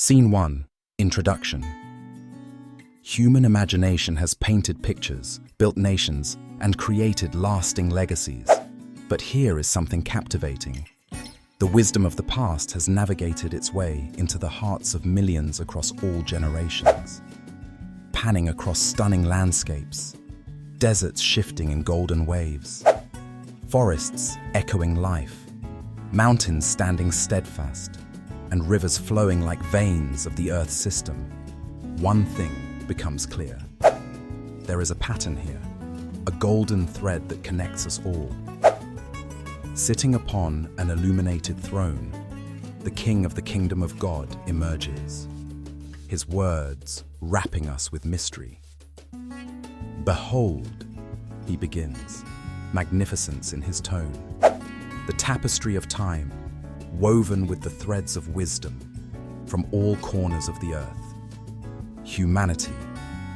Scene 1. Introduction. Human imagination has painted pictures, built nations, and created lasting legacies. But here is something captivating. The wisdom of the past has navigated its way into the hearts of millions across all generations. Panning across stunning landscapes, deserts shifting in golden waves, forests echoing life, mountains standing steadfast, and rivers flowing like veins of the Earth's system, one thing becomes clear. There is a pattern here, a golden thread that connects us all. Sitting upon an illuminated throne, the King of the Kingdom of God emerges, his words wrapping us with mystery. Behold, he begins, magnificence in his tone. The tapestry of time, woven with the threads of wisdom from all corners of the earth. Humanity,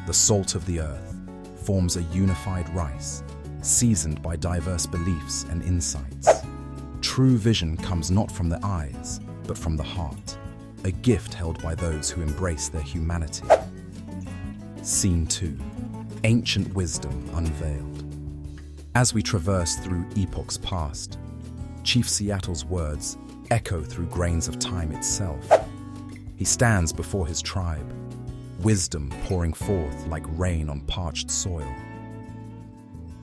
the salt of the earth, forms a unified rice, seasoned by diverse beliefs and insights. True vision comes not from the eyes, but from the heart, a gift held by those who embrace their humanity. Scene 2. Ancient wisdom unveiled. As we traverse through epochs past, Chief Seattle's words echo through grains of time itself. He stands before his tribe, wisdom pouring forth like rain on parched soil.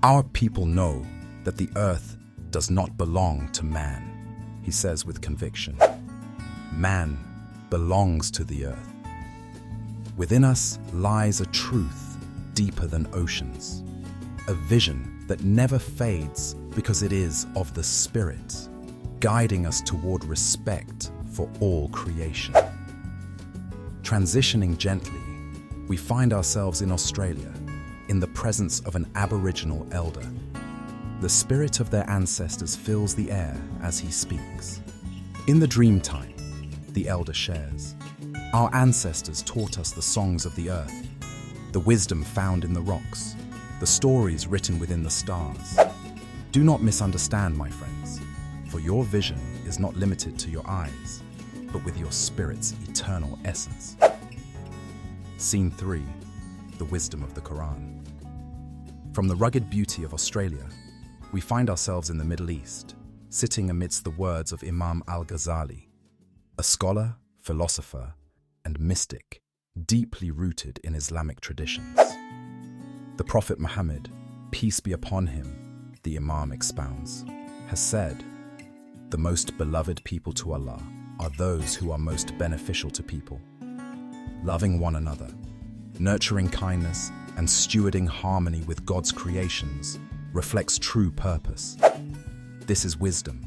Our people know that the earth does not belong to man, he says with conviction. Man belongs to the earth. Within us lies a truth deeper than oceans, a vision that never fades because it is of the spirit, guiding us toward respect for all creation. Transitioning gently, we find ourselves in Australia, in the presence of an Aboriginal elder. The spirit of their ancestors fills the air as he speaks. In the dream time, the elder shares, our ancestors taught us the songs of the earth, the wisdom found in the rocks, the stories written within the stars. Do not misunderstand, my friends, for your vision is not limited to your eyes, but with your spirit's eternal essence. Scene 3. The wisdom of the Quran. From the rugged beauty of Australia, we find ourselves in the Middle East, sitting amidst the words of Imam al-Ghazali, a scholar, philosopher, and mystic deeply rooted in Islamic traditions. The Prophet Muhammad, peace be upon him, the Imam expounds, has said, "The most beloved people to Allah are those who are most beneficial to people. Loving one another, nurturing kindness, and stewarding harmony with God's creations reflects true purpose. This is wisdom.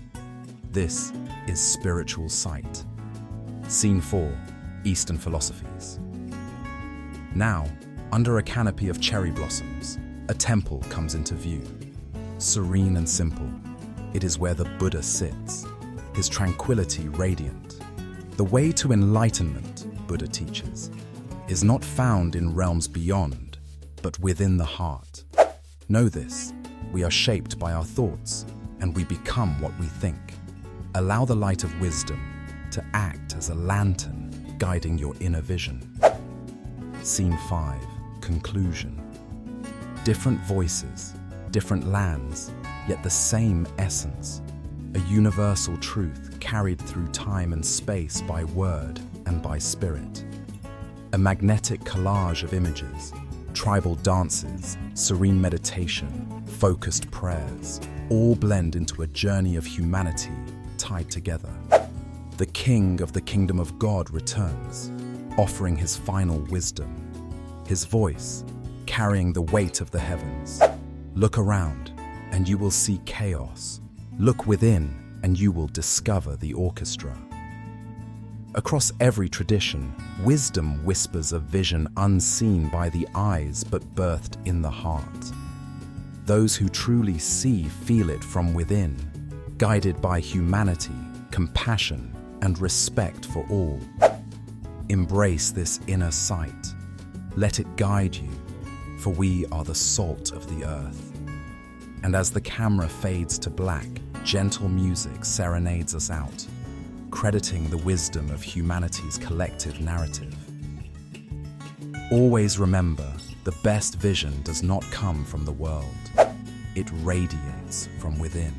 This is spiritual sight." Scene 4. Eastern philosophies. Now, under a canopy of cherry blossoms, a temple comes into view. Serene and simple, it is where the Buddha sits, his tranquility radiant. The way to enlightenment, Buddha teaches, is not found in realms beyond, but within the heart. Know this, we are shaped by our thoughts, and we become what we think. Allow the light of wisdom to act as a lantern guiding your inner vision. Scene 5. Conclusion. Different voices, different lands, yet the same essence. A universal truth carried through time and space by word and by spirit. A magnetic collage of images, tribal dances, serene meditation, focused prayers, all blend into a journey of humanity tied together. The King of the Kingdom of God returns, offering his final wisdom, his voice carrying the weight of the heavens. Look around, and you will see chaos. Look within, and you will discover the orchestra. Across every tradition, wisdom whispers a vision unseen by the eyes but birthed in the heart. Those who truly see feel it from within, guided by humanity, compassion, and respect for all. Embrace this inner sight. Let it guide you, for we are the salt of the earth. And as the camera fades to black, gentle music serenades us out, crediting the wisdom of humanity's collective narrative. Always remember, the best vision does not come from the world. It radiates from within.